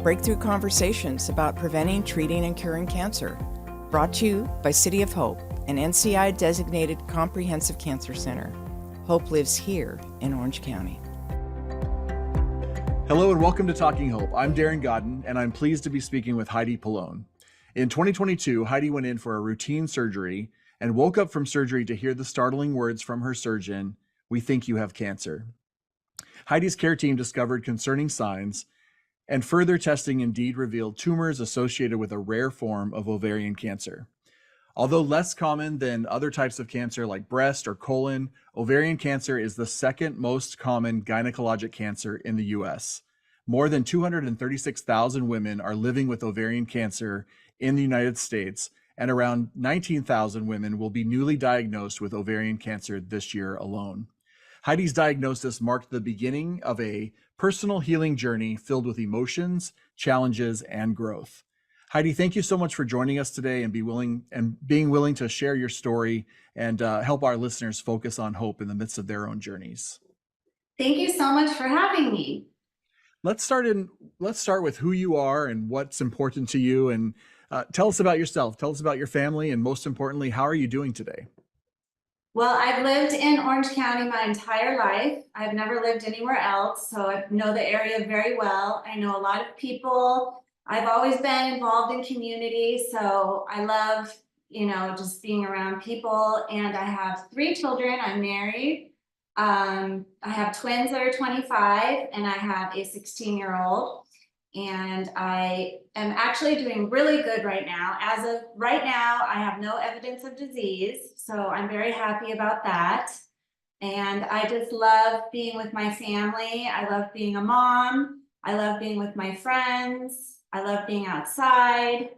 breakthrough conversations about preventing, treating, and curing cancer. Brought to you by City of Hope, an NCI-designated comprehensive cancer center. Hope lives here in Orange County. Hello and welcome to Talking Hope. I'm Darren Godden, and I'm pleased to be speaking with Heidi Paolone. In 2022, Heidi went in for a routine surgery and woke up from surgery to hear the startling words from her surgeon, "We think you have cancer." Heidi's care team discovered concerning signs, and further testing indeed revealed tumors associated with a rare form of ovarian cancer. Although less common than other types of cancer like breast or colon, ovarian cancer is the second most common gynecologic cancer in the US. More than 236,000 women are living with ovarian cancer in the United States, and around 19,000 women will be newly diagnosed with ovarian cancer this year alone. Heidi's diagnosis marked the beginning of a personal healing journey filled with emotions, challenges, and growth. Heidi, thank you so much for joining us today and being willing to share your story and help our listeners focus on hope in the midst of their own journeys. Thank you so much for having me. Let's start with who you are and what's important to you, and tell us about yourself. Tell us about your family, and most importantly, how are you doing today? Well, I've lived in Orange County my entire life. I've never lived anywhere else, so I know the area very well. I know a lot of people. I've always been involved in community, so I love, just being around people. And I have 3 children. I'm married. I have twins that are 25, and I have a 16-year-old. And I am actually doing really good right now. As of right now, I have no evidence of disease, so I'm very happy about that. And I just love being with my family. I love being a mom. I love being with my friends. I love being outside.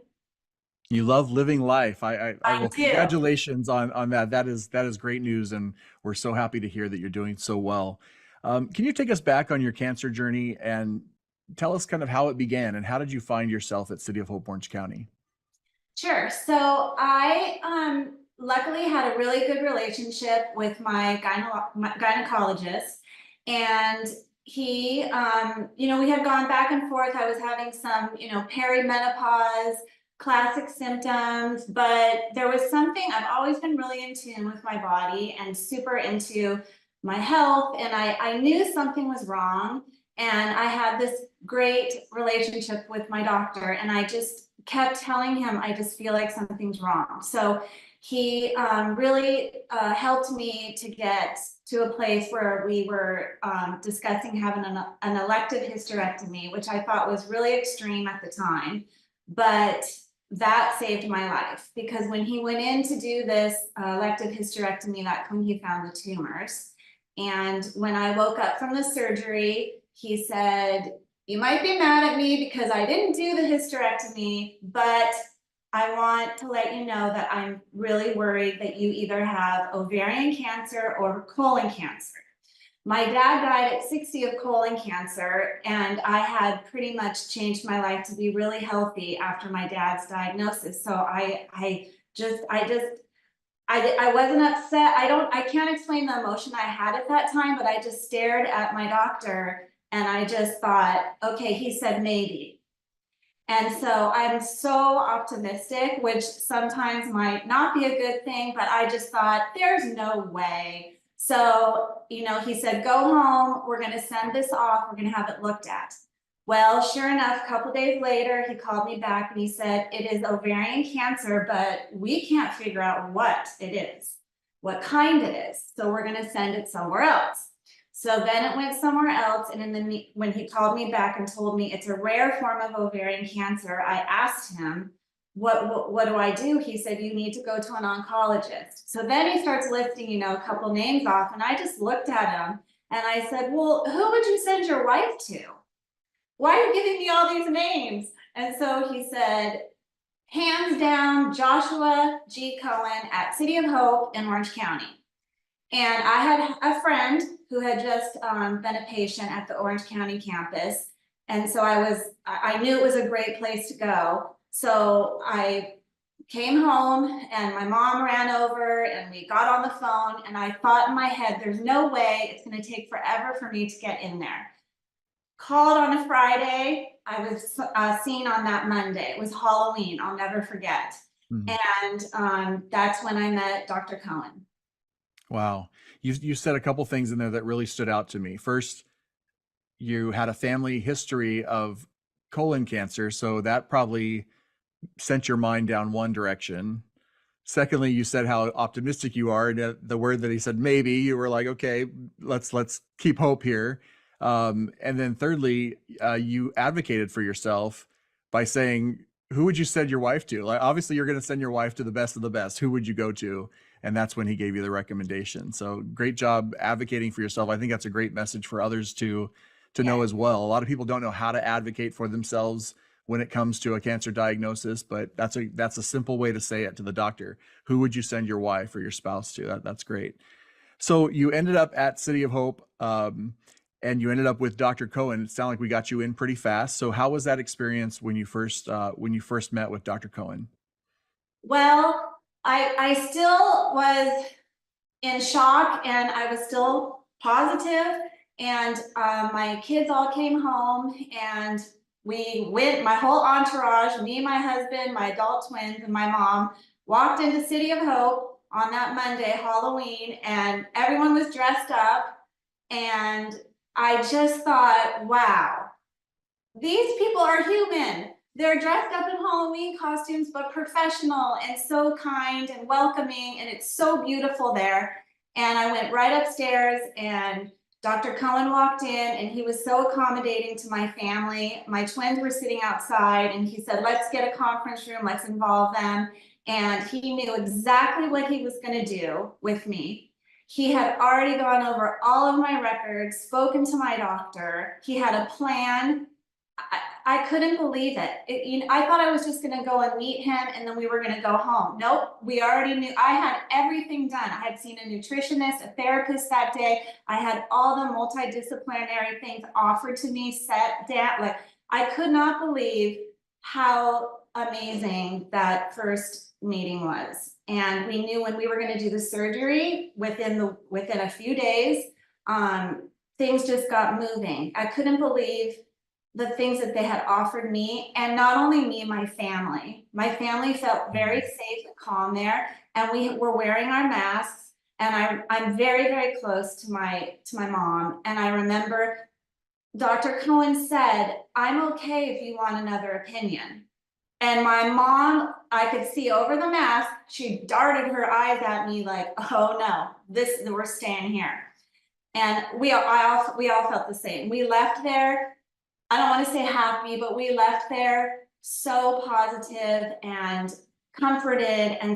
You love living life. I will do. Congratulations on that. That is great news, and we're so happy to hear that you're doing so well. Can you take us back on your cancer journey and tell us kind of how it began, and how did you find yourself at City of Hope, Orange County? Sure. So I luckily had a really good relationship with my gynecologist, and he, we had gone back and forth. I was having some, perimenopause, classic symptoms, but there was something. I've always been really in tune with my body and super into my health, and I knew something was wrong. And I had this great relationship with my doctor, and I just kept telling him, I just feel like something's wrong. So he really helped me to get to a place where we were discussing having an elective hysterectomy, which I thought was really extreme at the time. But that saved my life, because when he went in to do this elective hysterectomy, that's when he found the tumors. And when I woke up from the surgery, he said, "You might be mad at me because I didn't do the hysterectomy, but I want to let you know that I'm really worried that you either have ovarian cancer or colon cancer." My dad died at 60 of colon cancer, and I had pretty much changed my life to be really healthy after my dad's diagnosis. So I wasn't upset. I can't explain the emotion I had at that time, but I just stared at my doctor and I just thought, okay, he said maybe. And so I'm so optimistic, which sometimes might not be a good thing, but I just thought, there's no way. So, he said, go home, we're gonna send this off, we're gonna have it looked at. Well, sure enough, a couple days later, he called me back and he said, it is ovarian cancer, but we can't figure out what it is, what kind it is. So we're gonna send it somewhere else. So then it went somewhere else, and when he called me back and told me it's a rare form of ovarian cancer, I asked him, what do I do? He said, you need to go to an oncologist. So then he starts listing, a couple names off, and I just looked at him and I said, well, who would you send your wife to? Why are you giving me all these names? And so he said, hands down, Joshua G. Cohen at City of Hope in Orange County. And I had a friend who had just been a patient at the Orange County campus. And so I knew it was a great place to go. So I came home and my mom ran over and we got on the phone, and I thought in my head, there's no way, it's going to take forever for me to get in there. Called on a Friday, I was seen on that Monday. It was Halloween. I'll never forget. Mhm. And that's when I met Dr. Cohen. Wow. You said a couple things in there that really stood out to me. First, you had a family history of colon cancer, so that probably sent your mind down one direction. Secondly, you said how optimistic you are, and the word that he said, maybe, you were like, okay, let's keep hope here. And then thirdly, you advocated for yourself by saying, who would you send your wife to? Like, obviously you're going to send your wife to the best of the best. Who would you go to? And that's when he gave you the recommendation. So great job advocating for yourself. I think that's a great message for others to know as well. A lot of people don't know how to advocate for themselves when it comes to a cancer diagnosis, but that's a simple way to say it to the doctor. Who would you send your wife or your spouse to? That's great. So you ended up at City of Hope, and you ended up with Dr. Cohen. It sounded like we got you in pretty fast. So how was that experience when you first met with Dr. Cohen? Well, I still was in shock, and I was still positive, and my kids all came home, and we went, my whole entourage, me, my husband, my adult twins, and my mom walked into City of Hope on that Monday, Halloween, and everyone was dressed up, and I just thought, wow, these people are human. They're dressed up in Halloween costumes, but professional and so kind and welcoming, and it's so beautiful there. And I went right upstairs, and Dr. Cohen walked in, and he was so accommodating to my family. My twins were sitting outside, and he said, let's get a conference room, let's involve them. And he knew exactly what he was going to do with me. He had already gone over all of my records, spoken to my doctor. He had a plan. I couldn't believe it. I thought I was just gonna go and meet him and then we were gonna go home. Nope, we already knew. I had everything done. I had seen a nutritionist, a therapist that day. I had all the multidisciplinary things offered to me, set down. Like, I could not believe how amazing that first meeting was. And we knew when we were gonna do the surgery within a few days, things just got moving. I couldn't believe the things that they had offered me, and not only me, my family. My family felt very safe and calm there, and we were wearing our masks. And I'm very, very close to my mom. And I remember Dr. Cohen said, I'm okay if you want another opinion. And my mom, I could see over the mask, she darted her eyes at me like, oh no, we're staying here. And we all felt the same. We left there, I don't want to say happy, but we left there so positive and comforted and